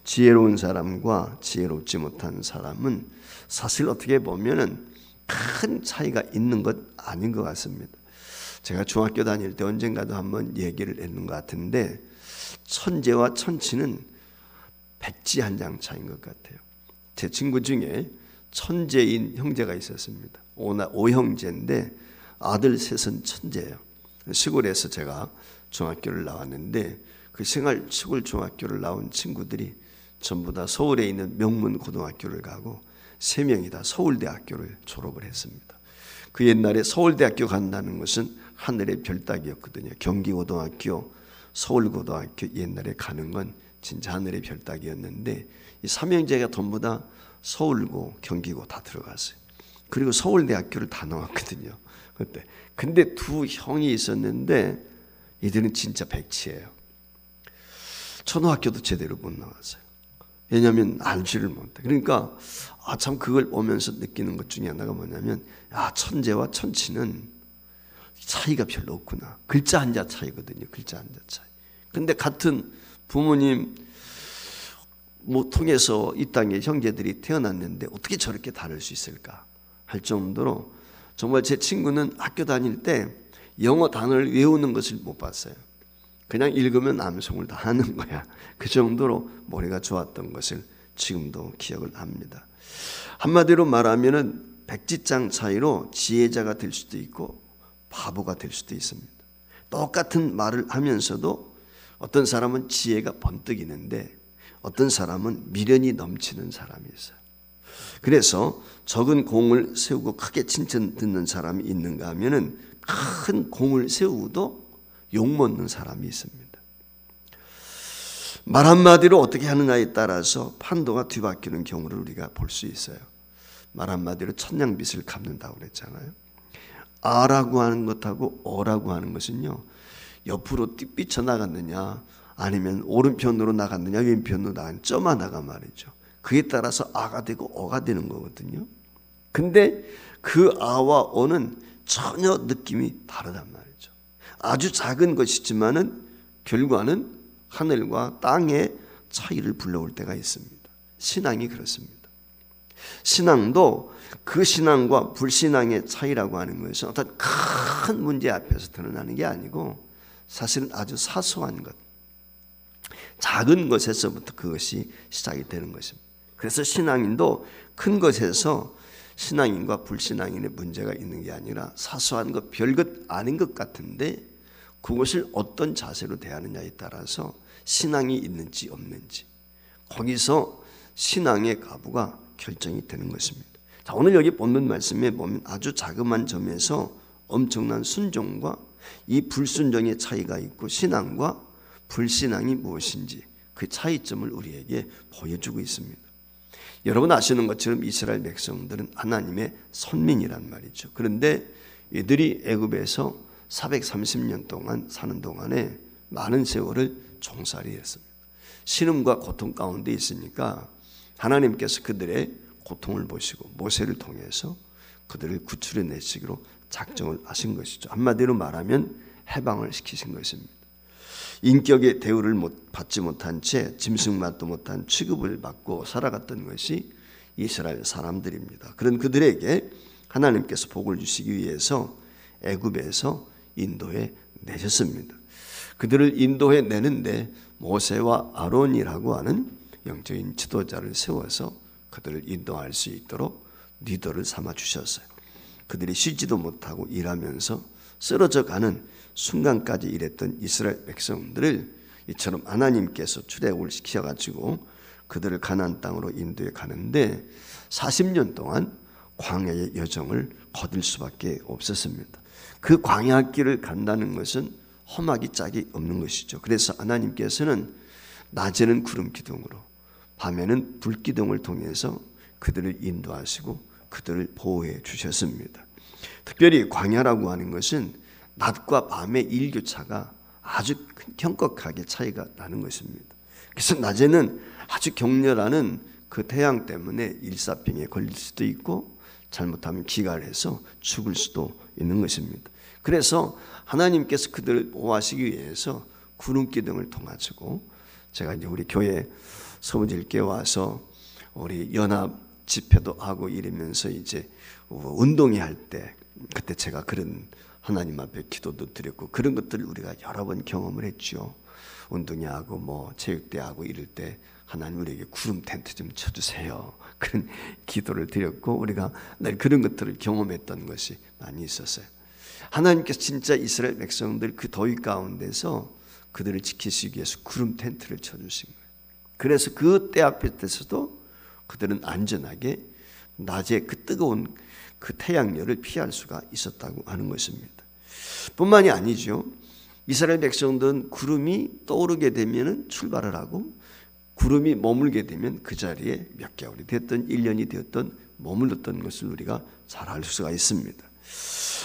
지혜로운 사람과 지혜롭지 못한 사람은 사실 어떻게 보면은 큰 차이가 있는 것 아닌 것 같습니다. 제가 중학교 다닐 때 언젠가도 한번 얘기를 했는 것 같은데, 천재와 천치는 백지 한 장 차이인 것 같아요. 제 친구 중에 천재인 형제가 있었습니다. 오형제인데 아들 셋은 천재예요. 시골에서 제가 중학교를 나왔는데 그 시골 중학교를 나온 친구들이 전부 다 서울에 있는 명문 고등학교를 가고 3명이 다 서울대학교를 졸업을 했습니다. 그 옛날에 서울대학교 간다는 것은 하늘의 별 따기였거든요. 경기고등학교, 서울고등학교 옛날에 가는 건 진짜 하늘의 별 따기였는데, 이 삼형제가 전부 다 서울고 경기고 다 들어갔어요. 그리고 서울대학교를 다 나왔거든요. 그때. 근데 두 형이 있었는데 이들은 진짜 백치예요. 초등학교도 제대로 못 나왔어요. 왜냐하면 알지를 못해. 그러니까 참 그걸 보면서 느끼는 것 중에 하나가 뭐냐면, 천재와 천치는 차이가 별로 없구나. 글자 한자 차이거든요. 글자 한자 차이. 근데 같은 부모님 통해서 이 땅에 형제들이 태어났는데 어떻게 저렇게 다를 수 있을까 할 정도로, 정말 제 친구는 학교 다닐 때 영어 단어를 외우는 것을 못 봤어요. 그냥 읽으면 암송을 다 하는 거야. 그 정도로 머리가 좋았던 것을 지금도 기억을 합니다. 한마디로 말하면은 백지장 차이로 지혜자가 될 수도 있고 바보가 될 수도 있습니다. 똑같은 말을 하면서도 어떤 사람은 지혜가 번뜩이는데 어떤 사람은 미련이 넘치는 사람이 있어요. 그래서 적은 공을 세우고 크게 칭찬 듣는 사람이 있는가 하면은 큰 공을 세우고도 욕먹는 사람이 있습니다. 말 한마디로 어떻게 하느냐에 따라서 판도가 뒤바뀌는 경우를 우리가 볼 수 있어요. 말 한마디로 천냥빚을 갚는다고 그랬잖아요. 아라고 하는 것하고 어라고 하는 것은요, 옆으로 삐쳐나갔느냐 아니면 오른편으로 나갔느냐 왼편으로 나간 점 하나가 말이죠. 그에 따라서 아가 되고 어가 되는 거거든요. 근데 그 아와 어는 전혀 느낌이 다르단 말이죠. 아주 작은 것이지만은 결과는 하늘과 땅의 차이를 불러올 때가 있습니다. 신앙이 그렇습니다. 신앙도 그 신앙과 불신앙의 차이라고 하는 것은 어떤 큰 문제 앞에서 드러나는 게 아니고 사실은 아주 사소한 것, 작은 것에서부터 그것이 시작이 되는 것입니다. 그래서 신앙인도 큰 것에서 신앙인과 불신앙인의 문제가 있는 게 아니라 사소한 것, 별것 아닌 것 같은데 그것을 어떤 자세로 대하느냐에 따라서 신앙이 있는지 없는지, 거기서 신앙의 가부가 결정이 되는 것입니다. 자, 오늘 여기 본문 말씀에 보면 아주 자그마한 점에서 엄청난 순종과 이 불순종의 차이가 있고 신앙과 불신앙이 무엇인지 그 차이점을 우리에게 보여주고 있습니다. 여러분 아시는 것처럼 이스라엘 백성들은 하나님의 선민이란 말이죠. 그런데 이들이 애굽에서 430년 동안 사는 동안에 많은 세월을 종살이 했습니다. 신음과 고통 가운데 있으니까 하나님께서 그들의 고통을 보시고 모세를 통해서 그들을 구출해 내시기로 작정을 하신 것이죠. 한마디로 말하면 해방을 시키신 것입니다. 인격의 대우를 받지 못한 채 짐승맛도 못한 취급을 받고 살아갔던 것이 이스라엘 사람들입니다. 그런 그들에게 하나님께서 복을 주시기 위해서 애굽에서 인도해 내셨습니다. 그들을 인도해 내는데 모세와 아론이라고 하는 영적인 지도자를 세워서 그들을 인도할 수 있도록 리더를 삼아 주셨어요. 그들이 쉬지도 못하고 일하면서 쓰러져 가는 순간까지 일했던 이스라엘 백성들을 이처럼 하나님께서 출애굽을 시켜가지고 그들을 가나안 땅으로 인도해 가는데 40년 동안 광야의 여정을 거둘 수밖에 없었습니다. 그 광야길을 간다는 것은 험하기 짝이 없는 것이죠. 그래서 하나님께서는 낮에는 구름 기둥으로 밤에는 불 기둥을 통해서 그들을 인도하시고 그들을 보호해 주셨습니다. 특별히 광야라고 하는 것은 낮과 밤의 일교차가 아주 현격하게 차이가 나는 것입니다. 그래서 낮에는 아주 격렬한 그 태양 때문에 일사병에 걸릴 수도 있고 잘못하면 기갈해서 죽을 수도 있는 것입니다. 그래서 하나님께서 그들을 보호하시기 위해서 구름 기둥을 통하시고, 제가 이제 우리 교회 소문질게 와서 우리 연합 집회도 하고 이러면서 이제 운동회 할 때 그때 제가 그런 하나님 앞에 기도도 드렸고 그런 것들을 우리가 여러 번 경험을 했죠. 운동회 하고 뭐 체육대 하고 이럴 때 하나님 우리에게 구름 텐트 좀 쳐주세요. 그런 기도를 드렸고 우리가 늘 그런 것들을 경험했던 것이 많이 있었어요. 하나님께서 진짜 이스라엘 백성들 그 더위 가운데서 그들을 지키시기 위해서 구름 텐트를 쳐주신 거예요. 그래서 그 때 앞에서도 그들은 안전하게 낮에 그 뜨거운 그 태양열을 피할 수가 있었다고 하는 것입니다. 뿐만이 아니죠. 이스라엘 백성들은 구름이 떠오르게 되면 출발을 하고 구름이 머물게 되면 그 자리에 몇 개월이 됐든 1년이 되었든 머물렀던 것을 우리가 잘 알 수가 있습니다.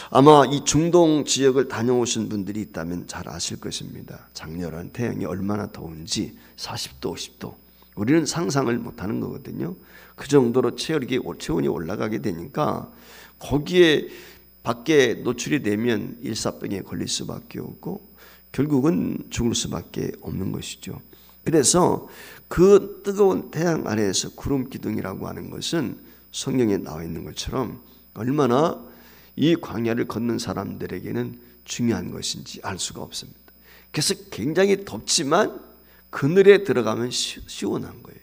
아마 이 중동 지역을 다녀오신 분들이 있다면 잘 아실 것입니다. 장렬한 태양이 얼마나 더운지 40도, 50도. 우리는 상상을 못하는 거거든요. 그 정도로 체온이 올라가게 되니까 거기에 밖에 노출이 되면 일사병에 걸릴 수밖에 없고 결국은 죽을 수밖에 없는 것이죠. 그래서 그 뜨거운 태양 아래에서 구름 기둥이라고 하는 것은 성경에 나와 있는 것처럼 얼마나 이 광야를 걷는 사람들에게는 중요한 것인지 알 수가 없습니다. 그래서 굉장히 덥지만 그늘에 들어가면 시원한 거예요.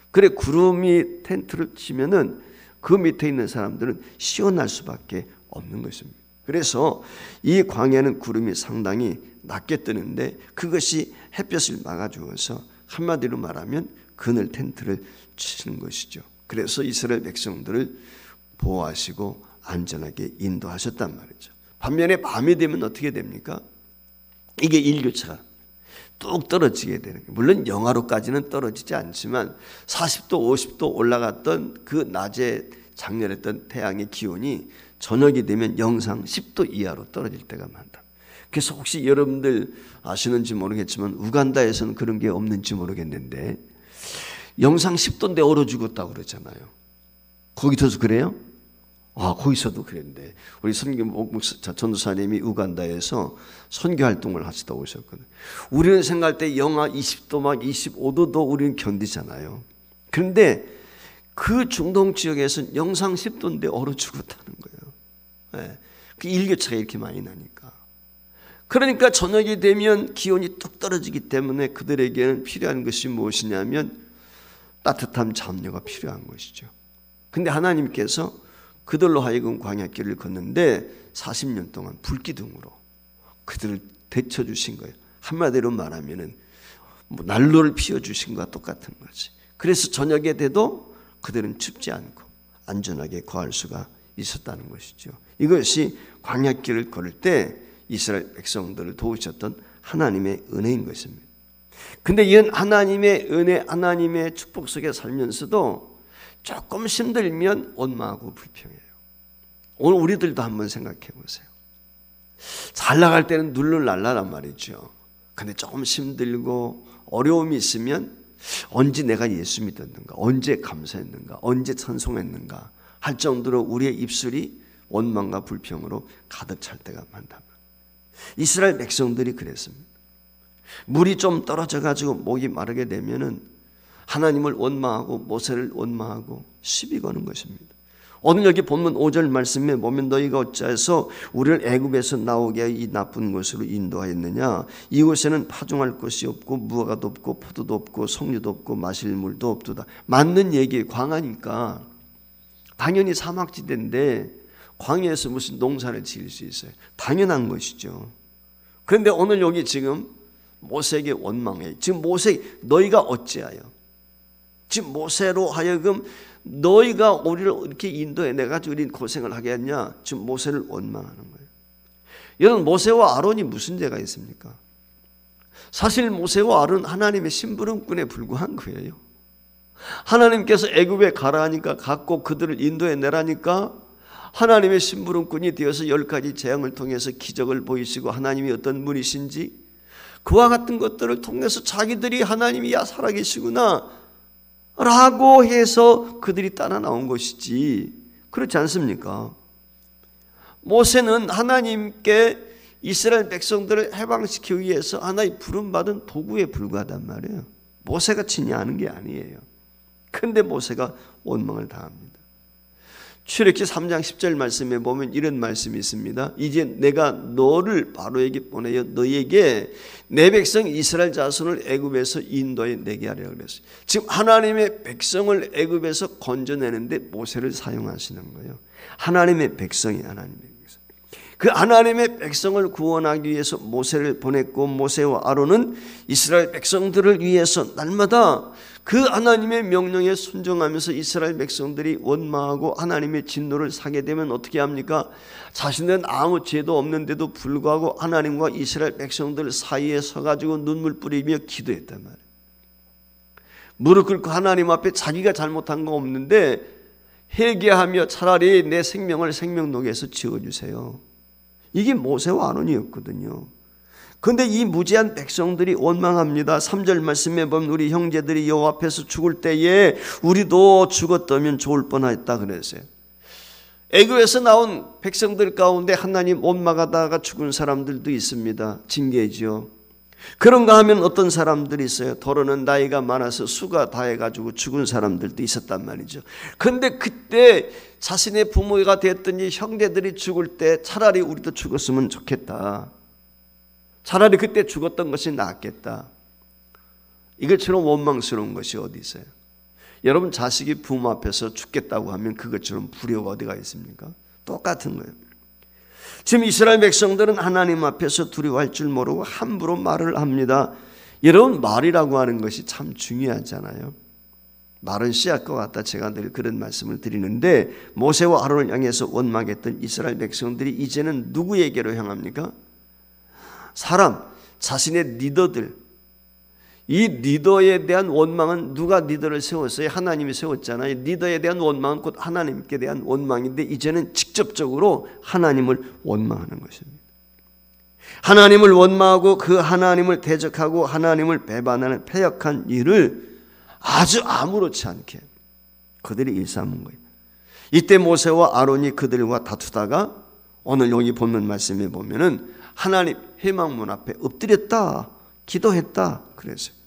그래 구름이 텐트를 치면은 그 밑에 있는 사람들은 시원할 수밖에 없는 것입니다. 그래서 이 광야는 구름이 상당히 낮게 뜨는데 그것이 햇볕을 막아주어서 한마디로 말하면 그늘 텐트를 치는 것이죠. 그래서 이스라엘 백성들을 보호하시고 안전하게 인도하셨단 말이죠. 반면에 밤이 되면 어떻게 됩니까? 이게 일교차가 뚝 떨어지게 되는 거예요. 물론 영하로까지는 떨어지지 않지만 40도 50도 올라갔던 그 낮에 장렬했던 태양의 기온이 저녁이 되면 영상 10도 이하로 떨어질 때가 많다. 그래서 혹시 여러분들 아시는지 모르겠지만 우간다에서는 그런 게 없는지 모르겠는데 영상 10도인데 얼어 죽었다고 그러잖아요. 거기서도 그래요? 거기서도 그랬는데 우리 전도사님이 우간다에서 선교 활동을 하시다 오셨거든요. 우리는 생각할 때 영하 20도 막 25도도 우리는 견디잖아요. 그런데 그 중동 지역에서는 영상 10도인데 얼어 죽었다는 거예요. 네. 그 일교차가 이렇게 많이 나니까. 그러니까 저녁이 되면 기온이 뚝 떨어지기 때문에 그들에게는 필요한 것이 무엇이냐면 따뜻한 담요가 필요한 것이죠. 근데 하나님께서 그들로 하여금 광야길을 걷는데 40년 동안 불기둥으로 그들을 데쳐주신 거예요. 한마디로 말하면은 난로를 피워주신 것과 똑같은 거지. 그래서 저녁에 돼도 그들은 춥지 않고 안전하게 거할 수가 있었다는 것이죠. 이것이 광야길을 걸을 때 이스라엘 백성들을 도우셨던 하나님의 은혜인 것입니다. 근데 이 하나님의 은혜, 하나님의 축복 속에 살면서도 조금 힘들면 원망하고 불평해요. 오늘 우리들도 한번 생각해 보세요. 잘 나갈 때는 눌룰날라란 말이죠. 근데 조금 힘들고 어려움이 있으면 언제 내가 예수 믿었는가, 언제 감사했는가, 언제 찬송했는가 할 정도로 우리의 입술이 원망과 불평으로 가득 찰 때가 많다. 이스라엘 백성들이 그랬습니다. 물이 좀 떨어져 가지고 목이 마르게 되면은 하나님을 원망하고 모세를 원망하고 시비 거는 것입니다. 오늘 여기 본문 5절 말씀에 보면 너희가 어찌해서 우리를 애굽에서 나오게 이 나쁜 곳으로 인도하였느냐. 이곳에는 파종할 곳이 없고 무화과도 없고 포도도 없고 석류도 없고 마실 물도 없도다. 맞는 얘기예요. 광야니까 당연히 사막지대인데 광야에서 무슨 농사를 지을 수 있어요? 당연한 것이죠. 그런데 오늘 여기 지금 모세에게 원망해. 지금 모세 너희가 어찌하여 지금 모세로 하여금 너희가 우리를 이렇게 인도해 내가지고 우리는 고생을 하게 했냐. 지금 모세를 원망하는 거예요. 여러분 모세와 아론이 무슨 죄가 있습니까? 사실 모세와 아론은 하나님의 심부름꾼에 불과한 거예요. 하나님께서 애굽에 가라 하니까 갔고 그들을 인도해 내라니까 하나님의 심부름꾼이 되어서 10가지 재앙을 통해서 기적을 보이시고 하나님이 어떤 분이신지 그와 같은 것들을 통해서 자기들이 하나님이 살아계시구나 라고 해서 그들이 따라 나온 것이지 그렇지 않습니까? 모세는 하나님께 이스라엘 백성들을 해방시키기 위해서 하나의 부름받은 도구에 불과하단 말이에요. 모세가 친히 게 아니에요. 근데 모세가 원망을 당합니다. 출애굽기 3장 10절 말씀에 보면 이런 말씀이 있습니다. 이제 내가 너를 바로에게 보내어 너에게 내 백성 이스라엘 자손을 애굽에서 인도해 내게 하리라 그랬어요. 지금 하나님의 백성을 애굽에서 건져내는데 모세를 사용하시는 거예요. 하나님의 백성이 하나님의 백성. 그 하나님의 백성을 구원하기 위해서 모세를 보냈고 모세와 아론은 이스라엘 백성들을 위해서 날마다 그 하나님의 명령에 순종하면서 이스라엘 백성들이 원망하고 하나님의 진노를 사게 되면 어떻게 합니까? 자신은 아무 죄도 없는데도 불구하고 하나님과 이스라엘 백성들 사이에 서가지고 눈물 뿌리며 기도했단 말이에요. 무릎 꿇고 하나님 앞에 자기가 잘못한 거 없는데 회개하며 차라리 내 생명을 생명록에서 지워주세요. 이게 모세와 아론이었거든요. 그런데 이 무지한 백성들이 원망합니다. 3절 말씀에 보면 우리 형제들이 여호와 앞에서 죽을 때에 우리도 죽었다면 좋을 뻔했다 그랬어요. 애굽에서 나온 백성들 가운데 하나님 원망하다가 죽은 사람들도 있습니다. 징계지요. 그런가 하면 어떤 사람들이 있어요. 더러는 나이가 많아서 수가 다해가지고 죽은 사람들도 있었단 말이죠. 그런데 그때 자신의 부모가 됐더니 형제들이 죽을 때 차라리 우리도 죽었으면 좋겠다. 차라리 그때 죽었던 것이 낫겠다. 이것처럼 원망스러운 것이 어디 있어요? 여러분 자식이 부모 앞에서 죽겠다고 하면 그것처럼 불효가 어디가 있습니까? 똑같은 거예요. 지금 이스라엘 백성들은 하나님 앞에서 두려워할 줄 모르고 함부로 말을 합니다. 여러분 말이라고 하는 것이 참 중요하잖아요. 말은 씨앗과 같다. 제가 늘 그런 말씀을 드리는데 모세와 아론을 향해서 원망했던 이스라엘 백성들이 이제는 누구에게로 향합니까? 사람, 자신의 리더들, 이 리더에 대한 원망은 누가 리더를 세웠어요? 하나님이 세웠잖아요. 리더에 대한 원망은 곧 하나님께 대한 원망인데 이제는 직접적으로 하나님을 원망하는 것입니다. 하나님을 원망하고 그 하나님을 대적하고 하나님을 배반하는 패역한 일을 아주 아무렇지 않게 그들이 일삼은 거예요. 이때 모세와 아론이 그들과 다투다가 오늘 여기 본문 말씀에 보면은 하나님 회막문 앞에 엎드렸다 기도했다 그랬어요.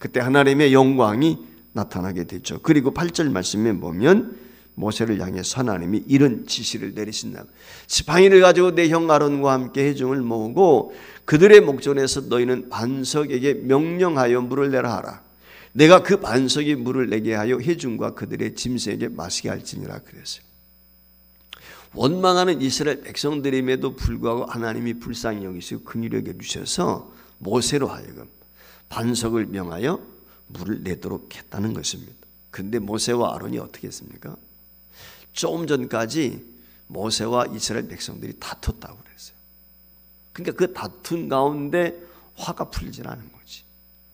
그때 하나님의 영광이 나타나게 됐죠. 그리고 8절 말씀에 보면 모세를 향해서 하나님이 이런 지시를 내리신다. 지팡이를 가지고 내 형 아론과 함께 회중을 모으고 그들의 목전에서 너희는 반석에게 명령하여 물을 내라 하라. 내가 그 반석이 물을 내게 하여 회중과 그들의 짐승에게 마시게 할지니라 그랬어요. 원망하는 이스라엘 백성들임에도 불구하고 하나님이 불쌍히 여기시고 긍휼히 여겨주셔서 모세로 하여금 반석을 명하여 물을 내도록 했다는 것입니다. 그런데 모세와 아론이 어떻게 했습니까? 조금 전까지 모세와 이스라엘 백성들이 다퉜다고 그랬어요. 그러니까 그 다툰 가운데 화가 풀리질 않은 거지.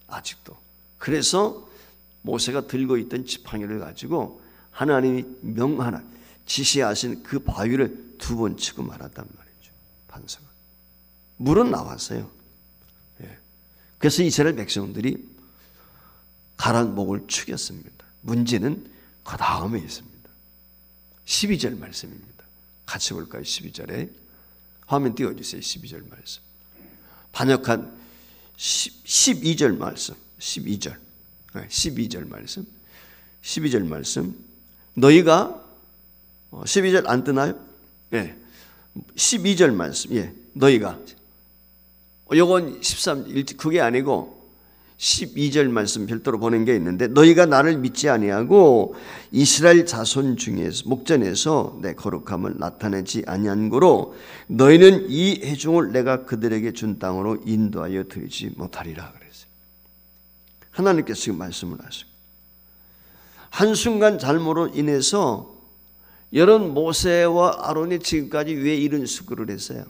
아직도. 그래서 모세가 들고 있던 지팡이를 가지고 하나님이 지시하신 그 바위를 2번 치고 말았단 말이죠. 반석을. 물은 나왔어요. 그래서 이스라엘 백성들이 가란 목을 죽였습니다. 문제는 그 다음에 있습니다. 12절 말씀입니다. 같이 볼까요? 12절에 화면 띄워주세요. 12절 말씀. 반역한 12절 말씀. 12절 말씀. 12절 말씀. 너희가 12절 안 뜨나요? 예. 12절 말씀. 예. 너희가. 요건 13 그게 아니고 12절 말씀 별도로 보낸 게 있는데 너희가 나를 믿지 아니하고 이스라엘 자손 중에서 목전에서 내 거룩함을 나타내지 아니한 고로 너희는 이 회중을 내가 그들에게 준 땅으로 인도하여 드리지 못하리라 그랬어요. 하나님께서 지금 말씀을 하시고 한순간 잘못으로 인해서 여러분 모세와 아론이 지금까지 왜 이런 수고를 했어요?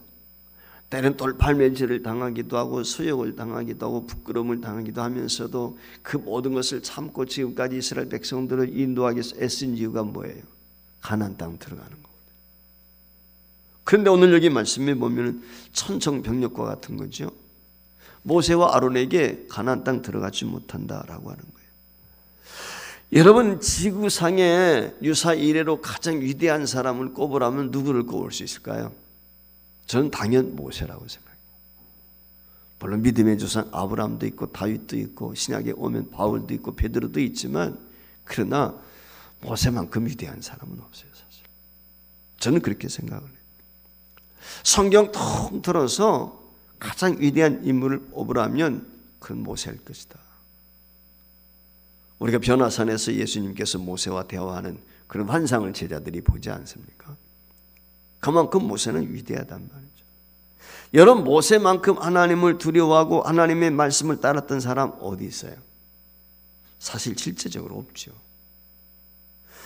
때는 돌팔매질을 당하기도 하고 수욕을 당하기도 하고 부끄러움을 당하기도 하면서도 그 모든 것을 참고 지금까지 이스라엘 백성들을 인도하기 위해서 애쓴 이유가 뭐예요? 가나안 땅 들어가는 거거든요. 그런데 오늘 여기 말씀에 보면 천청병력과 같은 거죠. 모세와 아론에게 가나안 땅 들어가지 못한다라고 하는 거예요. 여러분 지구상에 유사 이래로 가장 위대한 사람을 꼽으라면 누구를 꼽을 수 있을까요? 저는 당연 모세라고 생각해요. 물론 믿음의 조상 아브라함도 있고 다윗도 있고 신약에 오면 바울도 있고 베드로도 있지만 그러나 모세만큼 위대한 사람은 없어요. 사실 저는 그렇게 생각을 해요. 성경 통틀어서 가장 위대한 인물을 뽑으라면 그건 모세일 것이다. 우리가 변화산에서 예수님께서 모세와 대화하는 그런 환상을 제자들이 보지 않습니까? 그만큼 모세는 위대하단 말이죠. 여러분, 모세만큼 하나님을 두려워하고 하나님의 말씀을 따랐던 사람 어디 있어요? 사실 실제적으로 없죠.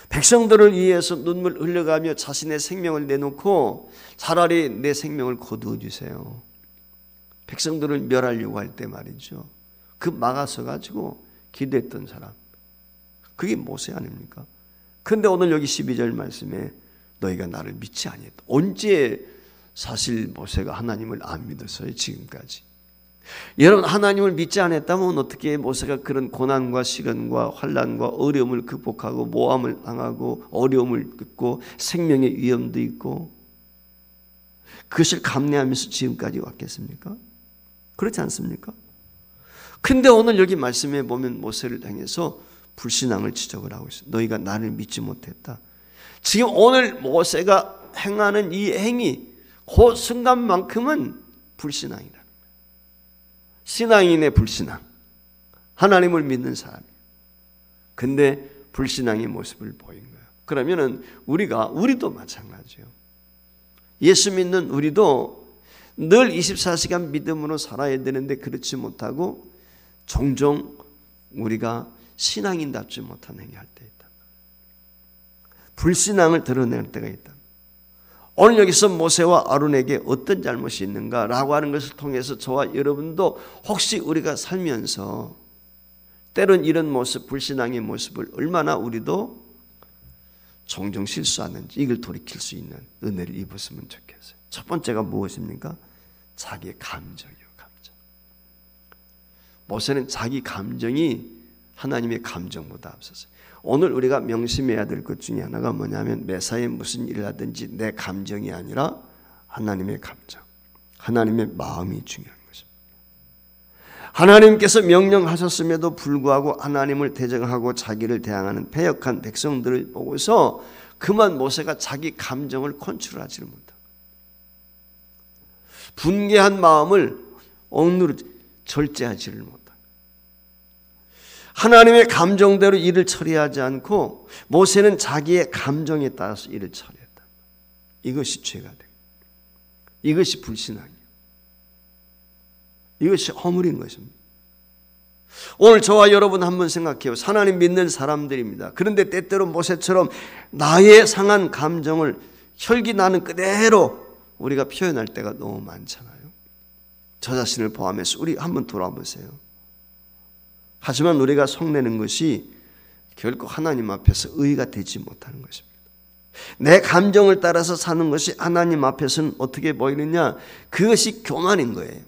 백성들을 위해서 눈물 흘려가며 자신의 생명을 내놓고 차라리 내 생명을 거두어 주세요. 백성들을 멸하려고 할 때 말이죠. 그 막아서 가지고 기도했던 사람. 그게 모세 아닙니까? 그런데 오늘 여기 12절 말씀에 너희가 나를 믿지 아니했다. 언제 사실 모세가 하나님을 안 믿었어요? 지금까지. 여러분, 하나님을 믿지 않았다면 어떻게 모세가 그런 고난과 시련과 환난과 어려움을 극복하고 모함을 당하고 어려움을 겪고 생명의 위험도 있고 그것을 감내하면서 지금까지 왔겠습니까? 그렇지 않습니까? 근데 오늘 여기 말씀에 보면 모세를 향해서 불신앙을 지적을 하고 있어요. 너희가 나를 믿지 못했다. 지금 오늘 모세가 행하는 이 행위 그 순간만큼은 불신앙이라는 거예요. 신앙인의 불신앙. 하나님을 믿는 사람이에요. 근데 불신앙의 모습을 보인 거예요. 그러면은 우리도 마찬가지예요. 예수 믿는 우리도 늘 24시간 믿음으로 살아야 되는데 그렇지 못하고 종종 우리가 신앙인답지 못한 행위할 때 있다. 불신앙을 드러낼 때가 있다. 오늘 여기서 모세와 아론에게 어떤 잘못이 있는가라고 하는 것을 통해서 저와 여러분도 혹시 우리가 살면서 때론 이런 모습, 불신앙의 모습을 얼마나 우리도 종종 실수하는지 이걸 돌이킬 수 있는 은혜를 입었으면 좋겠어요. 첫 번째가 무엇입니까? 자기의 감정이요. 감정. 모세는 자기 감정이 하나님의 감정보다 앞섰어요. 오늘 우리가 명심해야 될 것 중에 하나가 뭐냐면 매사에 무슨 일을 하든지 내 감정이 아니라 하나님의 감정, 하나님의 마음이 중요한 것입니다. 하나님께서 명령하셨음에도 불구하고 하나님을 대적하고 자기를 대항하는 패역한 백성들을 보고서 그만 모세가 자기 감정을 컨트롤하지를 못합니다. 분개한 마음을 억누르 절제하지를 못합니다. 하나님의 감정대로 일을 처리하지 않고 모세는 자기의 감정에 따라서 일을 처리했다. 이것이 죄가 돼요. 이것이 불신앙이에요. 이것이 허물인 것입니다. 오늘 저와 여러분 한번 생각해요. 하나님 믿는 사람들입니다. 그런데 때때로 모세처럼 나의 상한 감정을 혈기 나는 그대로 우리가 표현할 때가 너무 많잖아요. 저 자신을 포함해서 우리 한번 돌아보세요. 하지만 우리가 속내는 것이 결코 하나님 앞에서 의가 되지 못하는 것입니다. 내 감정을 따라서 사는 것이 하나님 앞에서는 어떻게 보이느냐? 그것이 교만인 거예요.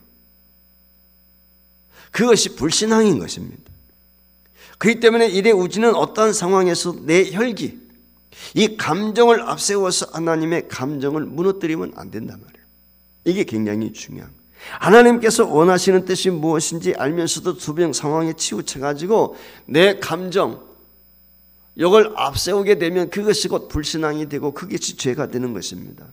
그것이 불신앙인 것입니다. 그렇기 때문에 일의 우지는 어떠한 상황에서 내 혈기, 이 감정을 앞세워서 하나님의 감정을 무너뜨리면 안 된단 말이에요. 이게 굉장히 중요한 거예요. 하나님께서 원하시는 뜻이 무엇인지 알면서도 주변 상황에 치우쳐가지고 내 감정 이걸 앞세우게 되면 그것이 곧 불신앙이 되고 그것이 죄가 되는 것입니다.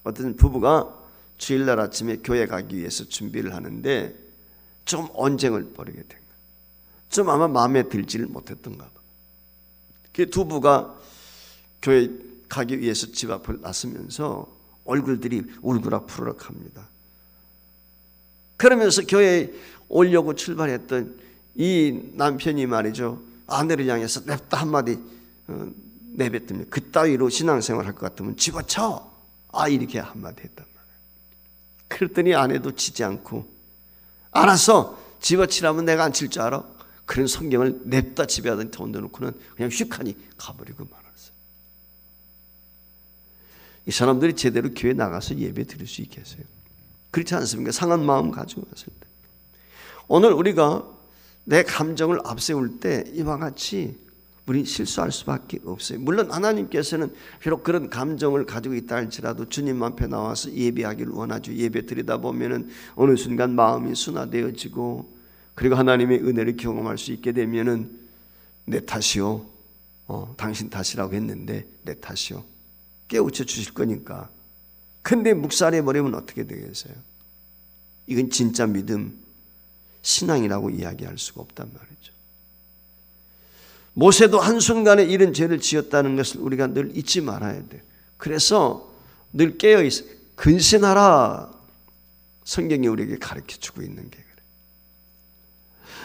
어떤 부부가 주일날 아침에 교회 가기 위해서 준비를 하는데 좀 언쟁을 벌이게 된 거예요. 좀 아마 마음에 들지를 못했던가 봐. 그 두 부가 교회 가기 위해서 집 앞을 나서면서 얼굴들이 울그락푸르락 합니다. 그러면서 교회에 오려고 출발했던 이 남편이 말이죠. 아내를 향해서 냅다 한마디 내뱉으면 그따위로 신앙생활 할 것 같으면 집어쳐. 이렇게 한마디 했단 말이에요. 그랬더니 아내도 치지 않고 알았어. 집어치라면 내가 안 칠 줄 알아. 그런 성경을 냅다 집에 하더니 던져놓고는 그냥 휙하니 가버리고 말았어요. 이 사람들이 제대로 교회 나가서 예배 드릴 수 있겠어요? 그렇지 않습니까? 상한 마음 가지고 왔을 때. 오늘 우리가 내 감정을 앞세울 때 이와 같이 우리 실수할 수밖에 없어요. 물론 하나님께서는 비록 그런 감정을 가지고 있다 할지라도 주님 앞에 나와서 예배하기를 원하죠. 예배 드리다 보면은 어느 순간 마음이 순화되어지고, 그리고 하나님의 은혜를 경험할 수 있게 되면은 내 탓이요, 당신 탓이라고 했는데 내 탓이요, 깨우쳐 주실 거니까. 근데 묵살해 버리면 어떻게 되겠어요? 이건 진짜 믿음, 신앙이라고 이야기할 수가 없단 말이죠. 모세도 한순간에 이런 죄를 지었다는 것을 우리가 늘 잊지 말아야 돼요. 그래서 늘 깨어있어, 근신하라. 성경이 우리에게 가르쳐주고 있는 게 그래요.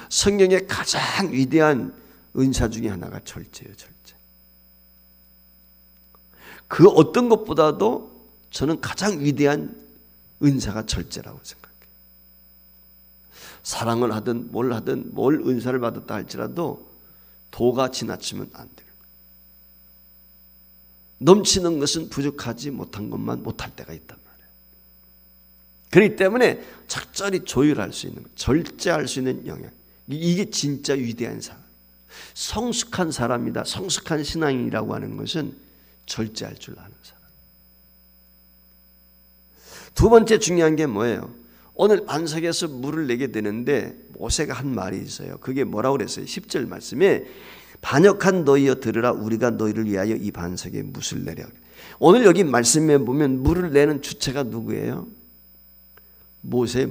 성경의 가장 위대한 은사 중에 하나가 절제예요. 절제. 그 어떤 것보다도 저는 가장 위대한 은사가 절제라고 생각해요. 사랑을 하든 뭘 하든 뭘 은사를 받았다 할지라도 도가 지나치면 안 돼요. 넘치는 것은 부족하지 못한 것만 못할 때가 있단 말이에요. 그렇기 때문에 적절히 조율할 수 있는 것, 절제할 수 있는 영역, 이게 진짜 위대한 사람, 성숙한 사람이다. 성숙한 신앙이라고 하는 것은 절제할 줄 아는 사람. 두 번째 중요한 게 뭐예요? 오늘 반석에서 물을 내게 되는데 모세가 한 말이 있어요. 그게 뭐라고 그랬어요? 10절 말씀에 반역한 너희여 들으라, 우리가 너희를 위하여 이 반석에 물을 내려. 오늘 여기 말씀에 보면 물을 내는 주체가 누구예요? 모세.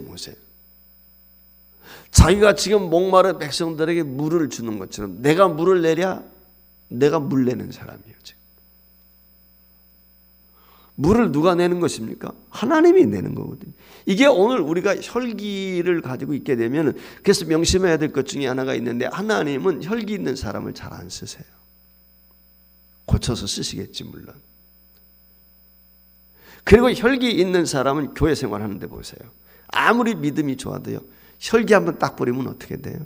자기가 지금 목마른 백성들에게 물을 주는 것처럼 내가 물을 내랴, 내가 물 내는 사람이에요. 지금. 물을 누가 내는 것입니까? 하나님이 내는 거거든요. 이게 오늘 우리가 혈기를 가지고 있게 되면, 그래서 명심해야 될 것 중에 하나가 있는데, 하나님은 혈기 있는 사람을 잘 안 쓰세요. 고쳐서 쓰시겠지 물론. 그리고 혈기 있는 사람은 교회 생활하는데 보세요. 아무리 믿음이 좋아도요, 혈기 한번 딱 버리면 어떻게 돼요?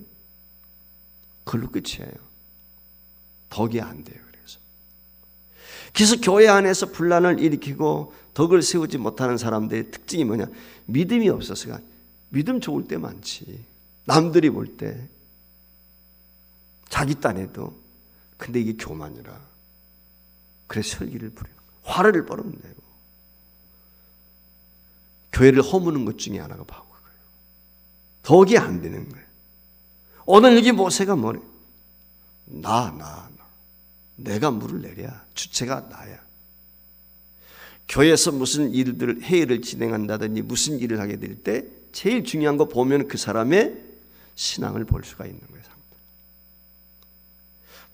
그걸로 끝이에요. 덕이 안 돼요. 그래서 교회 안에서 분란을 일으키고 덕을 세우지 못하는 사람들의 특징이 뭐냐? 믿음이 없어서가. 믿음 좋을 때 많지. 남들이 볼 때, 자기 딴에도. 근데 이게 교만이라. 그래서 혈기를 부리는 거예요. 화를 벌어내고. 교회를 허무는 것 중에 하나가 바로 그거예요. 덕이 안 되는 거예요. 오늘 여기 모세가 뭐래? 내가 물을 내랴. 주체가 나야. 교회에서 무슨 일들을, 회의를 진행한다든지 무슨 일을 하게 될 때 제일 중요한 거 보면 그 사람의 신앙을 볼 수가 있는 거예요.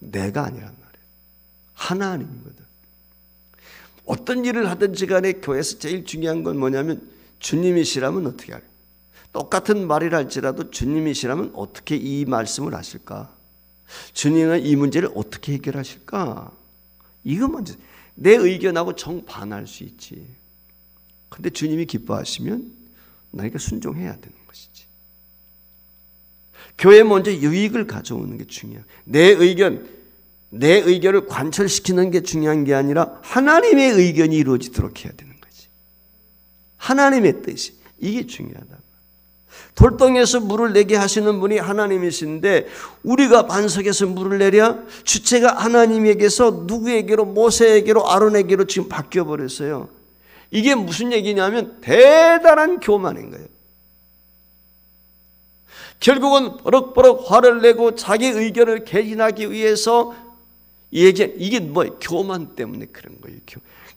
내가 아니란 말이에요. 하나님이거든. 어떤 일을 하든지 간에 교회에서 제일 중요한 건 뭐냐면, 주님이시라면 어떻게 할까요? 똑같은 말이라 할지라도 주님이시라면 어떻게 이 말씀을 하실까? 주님은 이 문제를 어떻게 해결하실까? 이거 먼저. 내 의견하고 정반할 수 있지. 근데 주님이 기뻐하시면 나에게 순종해야 되는 것이지. 교회에 먼저 유익을 가져오는 게 중요해요. 내 의견을 관철시키는 게 중요한 게 아니라 하나님의 의견이 이루어지도록 해야 되는 거지. 하나님의 뜻이. 이게 중요하다. 돌덩이에서 물을 내게 하시는 분이 하나님이신데 우리가 반석에서 물을 내랴? 주체가 하나님에게서 누구에게로? 모세에게로, 아론에게로 지금 바뀌어버렸어요. 이게 무슨 얘기냐면 대단한 교만인 거예요. 결국은 버럭버럭 화를 내고 자기 의견을 개진하기 위해서 이게 뭐예요? 교만 때문에 그런 거예요.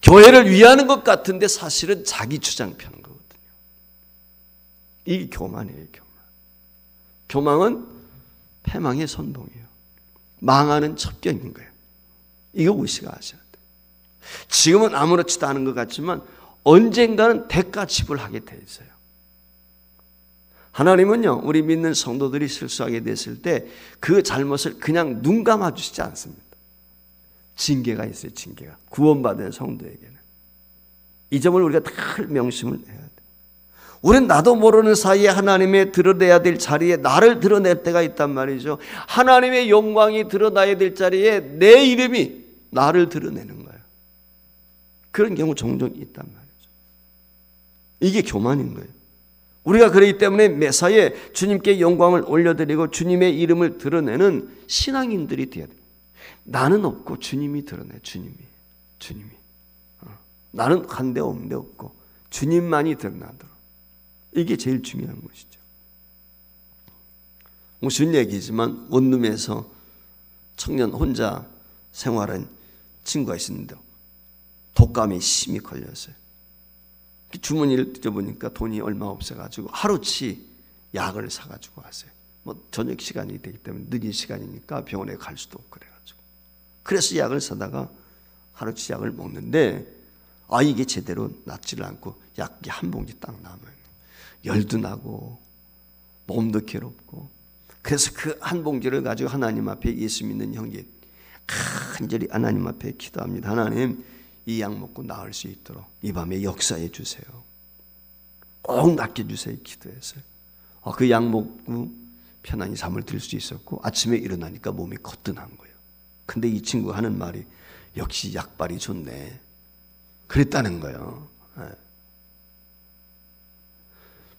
교회를 위하는 것 같은데 사실은 자기 주장 펴는 거거든요. 이게 교만이에요. 교만은 패망의 선봉이에요. 망하는 첩경인 거예요. 이거 의식하셔야 돼요. 지금은 아무렇지도 않은 것 같지만 언젠가는 대가 지불하게 돼 있어요. 하나님은요, 우리 믿는 성도들이 실수하게 됐을 때 그 잘못을 그냥 눈 감아 주시지 않습니다. 징계가 있어요. 징계가. 구원받은 성도에게는. 이 점을 우리가 다 명심을 해야 돼요. 우리는 나도 모르는 사이에 하나님의 드러내야 될 자리에 나를 드러낼 때가 있단 말이죠. 하나님의 영광이 드러나야 될 자리에 내 이름이 나를 드러내는 거예요. 그런 경우 종종 있단 말이죠. 이게 교만인 거예요. 우리가 그렇기 때문에 매사에 주님께 영광을 올려드리고 주님의 이름을 드러내는 신앙인들이 되어야 돼요. 나는 없고 주님이 드러내. 주님이. 나는 한 데 없는 데 없고 주님만이 드러나도록. 이게 제일 중요한 것이죠. 무슨 얘기지만 원룸에서 청년 혼자 생활한 친구가 있었는데 독감에 심히 걸렸어요. 주머니를 뒤져보니까 돈이 얼마 없어가지고 하루치 약을 사가지고 왔어요. 뭐 저녁 시간이 되기 때문에 늦은 시간이니까 병원에 갈 수도 없고 그래가지고. 그래서 약을 사다가 하루치 약을 먹는데 이게 제대로 낫지를 않고 약이 한 봉지 딱 남아요. 열도 나고 몸도 괴롭고. 그래서 그 한 봉지를 가지고 하나님 앞에 예수 믿는 형제 간절히 하나님 앞에 기도합니다. 하나님, 이 약 먹고 나을 수 있도록 이 밤에 역사해 주세요. 꼭 낫게 주세요. 기도했어요. 그 약 먹고 편안히 잠을 들 수 있었고 아침에 일어나니까 몸이 거뜬한 거예요. 근데 이 친구가 하는 말이 역시 약발이 좋네. 그랬다는 거예요.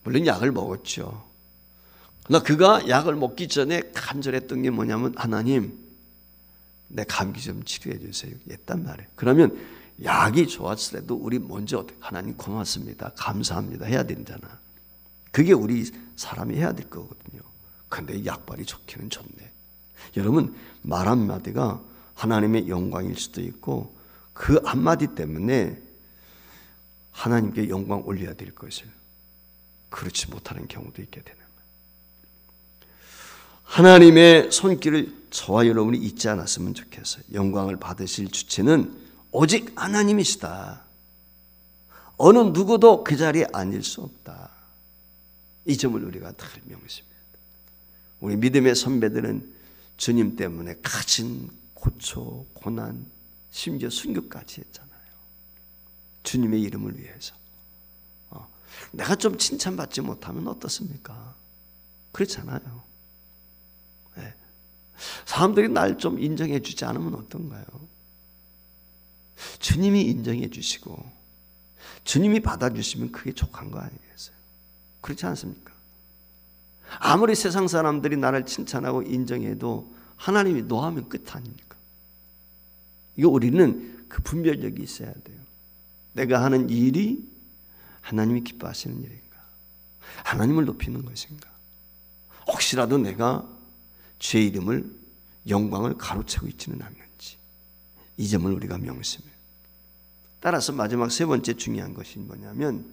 물론 약을 먹었죠. 그러나 그가 약을 먹기 전에 간절했던 게 뭐냐면 하나님, 내 감기 좀 치료해 주세요. 했단 말이에요. 그러면 약이 좋았으라도 우리 먼저 하나님 고맙습니다. 감사합니다. 해야 되잖아. 그게 우리 사람이 해야 될 거거든요. 그런데 약발이 좋기는 좋네. 여러분, 말 한마디가 하나님의 영광일 수도 있고 그 한마디 때문에 하나님께 영광 올려야 될 것을 그렇지 못하는 경우도 있게 되는 거예요. 하나님의 손길을 저와 여러분이 잊지 않았으면 좋겠어요. 영광을 받으실 주체는 오직 하나님이시다. 어느 누구도 그 자리에 앉을 수 없다. 이 점을 우리가 다 명심해야 돼. 우리 믿음의 선배들은 주님 때문에 가진 고초, 고난, 심지어 순교까지 했잖아요. 주님의 이름을 위해서. 내가 좀 칭찬받지 못하면 어떻습니까? 그렇잖아요. 네. 사람들이 날 좀 인정해 주지 않으면 어떤가요? 주님이 인정해 주시고 주님이 받아주시면 그게 족한 거 아니겠어요? 그렇지 않습니까? 아무리 세상 사람들이 나를 칭찬하고 인정해도 하나님이 노하면 끝 아닙니까? 이거 우리는 그 분별력이 있어야 돼요. 내가 하는 일이 하나님이 기뻐하시는 일인가? 하나님을 높이는 것인가? 혹시라도 내가 죄 이름을 영광을 가로채고 있지는 않는지 이 점을 우리가 명심해요. 따라서 마지막 세 번째 중요한 것이 뭐냐면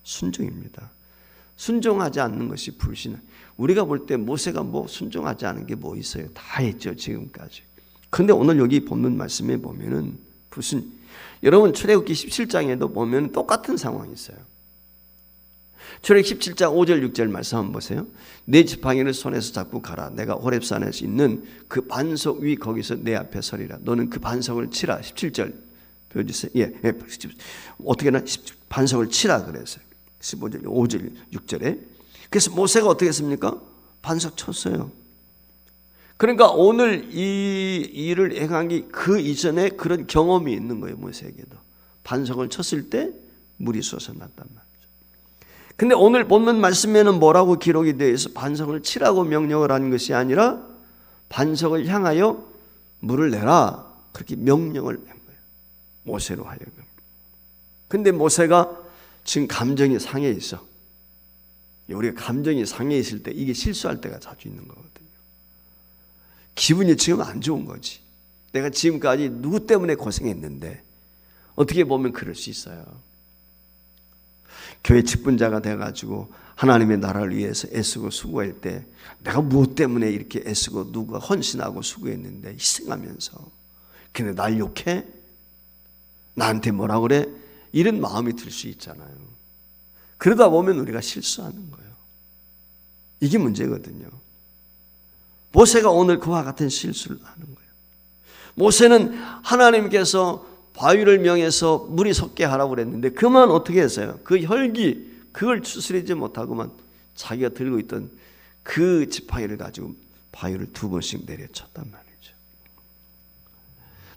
순종입니다. 순종하지 않는 것이 불신. 우리가 볼 때 모세가 뭐 순종하지 않은 게 뭐 있어요? 다 했죠 지금까지. 그런데 오늘 여기 본문 말씀에 보면은 여러분 출애굽기 17장에도 보면 똑같은 상황이 있어요. 출애굽기 17장 5절 6절 말씀 한번 보세요. 내 지팡이를 손에서 잡고 가라. 내가 호렙산에서 있는 그 반석 위 거기서 내 앞에 서리라. 너는 그 반석을 치라. 17절 보여주세요. 어떻게나 반석을 치라 그랬어요. 15절 5절 6절에. 그래서 모세가 어떻게 했습니까? 반석 쳤어요. 그러니까 오늘 이 일을 행하기 그 이전에 그런 경험이 있는 거예요. 모세에게도. 반석을 쳤을 때 물이 솟아났단 말이죠. 근데 오늘 본문 말씀에는 뭐라고 기록이 되어 있어? 반석을 치라고 명령을 한 것이 아니라 반석을 향하여 물을 내라. 그렇게 명령을 한 거예요. 모세로 하여금. 근데 모세가 지금 감정이 상해 있어. 우리가 감정이 상해 있을 때 이게 실수할 때가 자주 있는 거거든요. 기분이 지금 안 좋은 거지. 내가 지금까지 누구 때문에 고생했는데 어떻게 보면 그럴 수 있어요. 교회 직분자가 돼가지고 하나님의 나라를 위해서 애쓰고 수고할 때 내가 무엇 때문에 이렇게 애쓰고 누가 헌신하고 수고했는데 희생하면서 근데 날 욕해? 나한테 뭐라 그래? 이런 마음이 들 수 있잖아요. 그러다 보면 우리가 실수하는 거예요. 이게 문제거든요. 모세가 오늘 그와 같은 실수를 하는 거예요. 모세는 하나님께서 바위를 명해서 물이 솟게 하라고 그랬는데 그만 어떻게 했어요? 그 혈기 그걸 추스리지 못하고만 자기가 들고 있던 그 지팡이를 가지고 바위를 2번씩 내려쳤단 말이죠.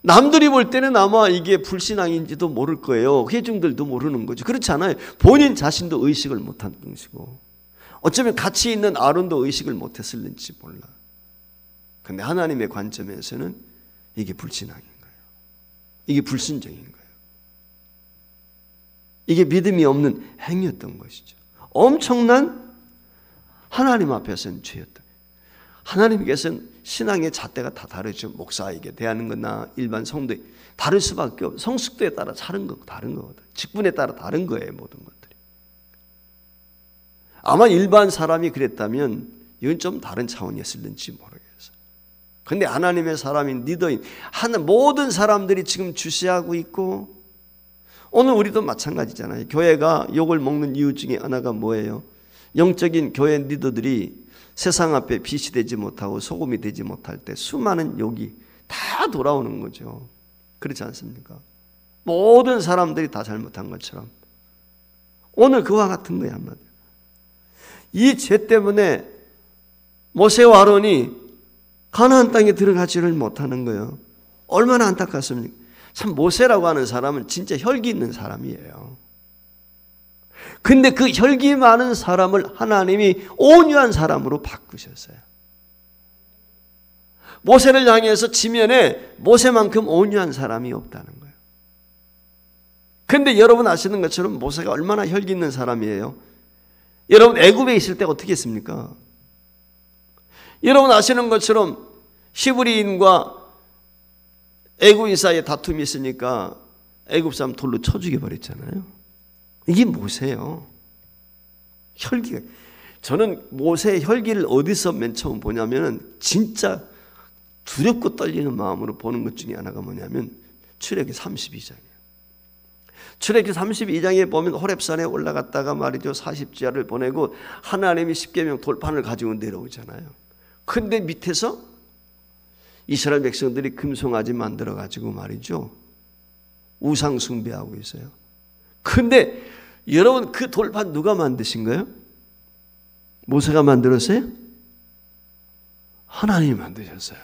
남들이 볼 때는 아마 이게 불신앙인지도 모를 거예요. 회중들도 모르는 거죠. 그렇지 않아요? 본인 자신도 의식을 못한 것이고 어쩌면 같이 있는 아론도 의식을 못했을는지 몰라. 근데 하나님의 관점에서는 이게 불신앙인 거예요. 이게 불순종인 거예요. 이게 믿음이 없는 행위였던 것이죠. 엄청난 하나님 앞에서는 죄였던 거예요. 하나님께서는 신앙의 잣대가 다 다르죠. 목사에게 대하는 거나 일반 성도에 다를 수밖에 없어요. 성숙도에 따라 다른 거거든. 직분에 따라 다른 거예요. 모든 것들이. 아마 일반 사람이 그랬다면 이건 좀 다른 차원이었을는지 모르겠어요. 그런데 하나님의 사람인 리더인 모든 사람들이 지금 주시하고 있고, 오늘 우리도 마찬가지잖아요. 교회가 욕을 먹는 이유 중에 하나가 뭐예요? 영적인 교회 리더들이 세상 앞에 빛이 되지 못하고 소금이 되지 못할 때 수많은 욕이 다 돌아오는 거죠. 그렇지 않습니까? 모든 사람들이 다 잘못한 것처럼 오늘 그와 같은 거야. 한마디로 이 죄 때문에 모세와 아론이 가나안 땅에 들어가지를 못하는 거예요. 얼마나 안타깝습니까? 참 모세라고 하는 사람은 진짜 혈기 있는 사람이에요. 근데 그 혈기 많은 사람을 하나님이 온유한 사람으로 바꾸셨어요. 모세를 향해서 지면에 모세만큼 온유한 사람이 없다는 거예요. 근데 여러분 아시는 것처럼 모세가 얼마나 혈기 있는 사람이에요. 여러분 애굽에 있을 때 어떻게 했습니까? 여러분 아시는 것처럼 히브리인과 애굽인 사이에 다툼이 있으니까 애굽 사람 돌로 쳐 죽여버렸잖아요. 이게 모세예요. 혈기가. 저는 모세의 혈기를 어디서 맨 처음 보냐면 진짜 두렵고 떨리는 마음으로 보는 것 중에 하나가 뭐냐면 출애굽기 32장이에요. 출애굽기 32장에 보면 호렙산에 올라갔다가 말이죠. 40지야를 보내고 하나님이 십계명 돌판을 가지고 내려오잖아요. 근데 밑에서 이스라엘 백성들이 금송아지 만들어 가지고 말이죠. 우상 숭배하고 있어요. 근데 여러분 그 돌판 누가 만드신 거예요? 모세가 만들었어요? 하나님이 만드셨어요.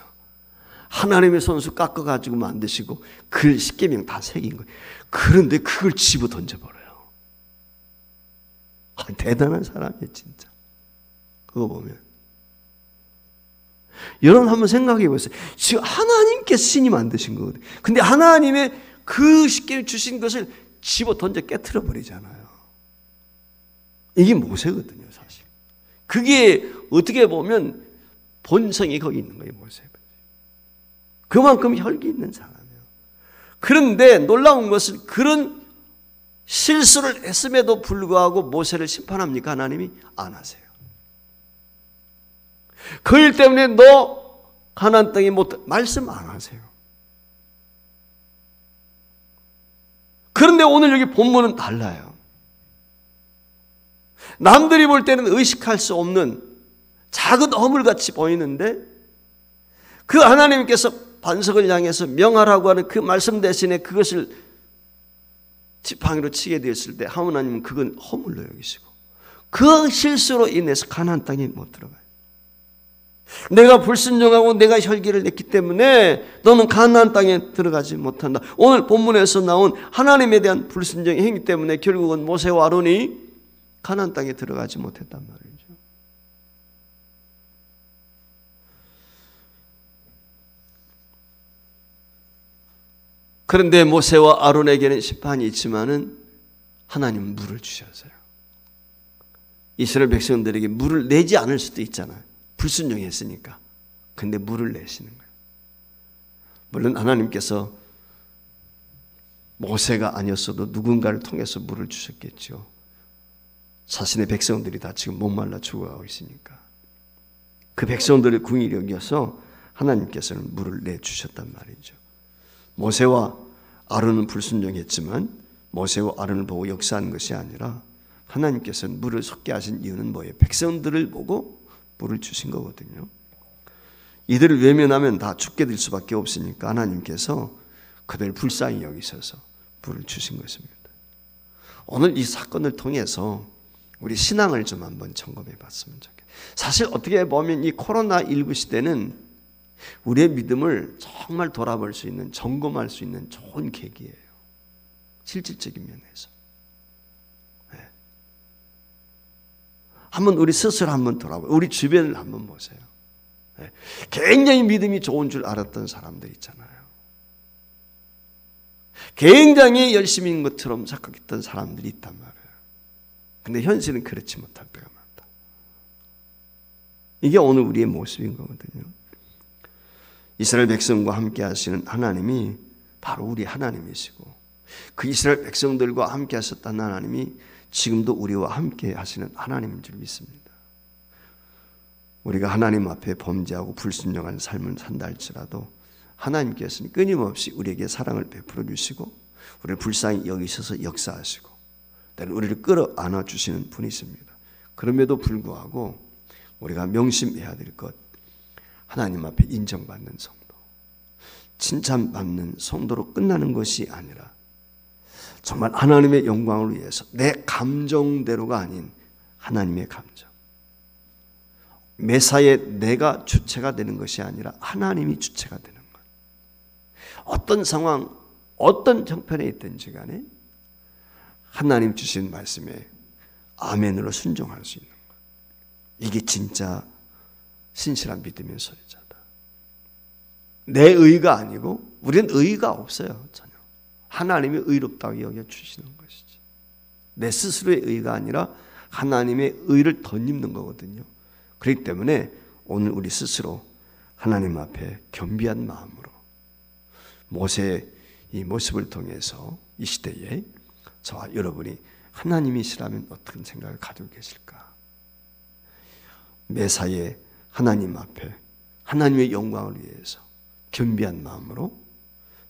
하나님의 손수 깎아가지고 만드시고 그 십계명 다 새긴 거예요. 그런데 그걸 집어 던져버려요. 대단한 사람이에요 진짜. 그거 보면 여러분 한번 생각해 보세요. 지금 하나님께서 신이 만드신 거거든요. 근데 하나님의 그 십계명 주신 것을 집어 던져 깨트려 버리잖아요. 이게 모세거든요 사실. 그게 어떻게 보면 본성이 거기 있는 거예요. 모세. 그만큼 혈기 있는 사람이에요. 그런데 놀라운 것은 그런 실수를 했음에도 불구하고 모세를 심판합니까? 하나님이 안 하세요. 그 일 때문에 너 가나안 땅에 못 말씀 안 하세요. 그런데 오늘 여기 본문은 달라요. 남들이 볼 때는 의식할 수 없는 작은 허물같이 보이는데 그 하나님께서 반석을 향해서 명하라고 하는 그 말씀 대신에 그것을 지팡이로 치게 되었을 때 하나님은 그건 허물로 여기시고 그 실수로 인해서 가나안 땅에 못 들어가요. 내가 불순종하고 내가 혈기를 냈기 때문에 너는 가나안 땅에 들어가지 못한다. 오늘 본문에서 나온 하나님에 대한 불순종의 행위 때문에 결국은 모세와 아론이 가나안 땅에 들어가지 못했단 말이죠. 그런데 모세와 아론에게는 심판이 있지만은 하나님은 물을 주셨어요. 이스라엘 백성들에게 물을 내지 않을 수도 있잖아요. 불순종했으니까. 근데 물을 내시는 거예요. 물론 하나님께서 모세가 아니었어도 누군가를 통해서 물을 주셨겠죠. 자신의 백성들이 다 지금 목말라 죽어가고 있으니까. 그 백성들의 궁일이 여겨서 하나님께서는 물을 내주셨단 말이죠. 모세와 아론은 불순종했지만 모세와 아론을 보고 역사한 것이 아니라 하나님께서는 물을 솟게 하신 이유는 뭐예요? 백성들을 보고 물을 주신 거거든요. 이들을 외면하면 다 죽게 될 수밖에 없으니까 하나님께서 그들을 불쌍히 여기셔서 물을 주신 것입니다. 오늘 이 사건을 통해서 우리 신앙을 좀 한번 점검해 봤으면 좋겠어요. 사실 어떻게 보면 이 코로나19 시대는 우리의 믿음을 정말 돌아볼 수 있는, 점검할 수 있는 좋은 계기예요. 실질적인 면에서. 네. 한번 우리 스스로 한번 돌아보세요. 우리 주변을 한번 보세요. 굉장히 믿음이 좋은 줄 알았던 사람들 있잖아요. 굉장히 열심인 것처럼 착각했던 사람들이 있단 말이에요. 근데 현실은 그렇지 못할 때가 많다. 이게 오늘 우리의 모습인 거거든요. 이스라엘 백성과 함께 하시는 하나님이 바로 우리 하나님이시고, 그 이스라엘 백성들과 함께 하셨던 하나님이 지금도 우리와 함께 하시는 하나님인 줄 믿습니다. 우리가 하나님 앞에 범죄하고 불순종한 삶을 산다 할지라도 하나님께서는 끊임없이 우리에게 사랑을 베풀어 주시고 우리를 불쌍히 여기셔서 역사하시고 때로는 우리를 끌어안아 주시는 분이십니다. 그럼에도 불구하고 우리가 명심해야 될 것, 하나님 앞에 인정받는 성도, 칭찬받는 성도로 끝나는 것이 아니라 정말 하나님의 영광을 위해서 내 감정대로가 아닌 하나님의 감정, 매사에 내가 주체가 되는 것이 아니라 하나님이 주체가 되는 것. 어떤 상황, 어떤 형편에 있든지 간에 하나님 주신 말씀에 아멘으로 순종할 수 있는 것. 이게 진짜 신실한 믿음의 소유자다. 내 의가 아니고, 우리는 의가 없어요. 전혀. 하나님이 의롭다고 여겨주시는 것이지. 내 스스로의 의가 아니라 하나님의 의를 덧입는 거거든요. 그렇기 때문에 오늘 우리 스스로 하나님 앞에 겸비한 마음으로 모세의 이 모습을 통해서 이 시대에 저와 여러분이 하나님이시라면 어떤 생각을 가지고 계실까? 매사에 하나님 앞에 하나님의 영광을 위해서 겸비한 마음으로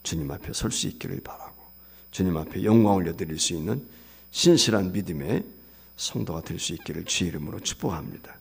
주님 앞에 설 수 있기를 바라고, 주님 앞에 영광을 올려드릴 수 있는 신실한 믿음의 성도가 될 수 있기를 주의 이름으로 축복합니다.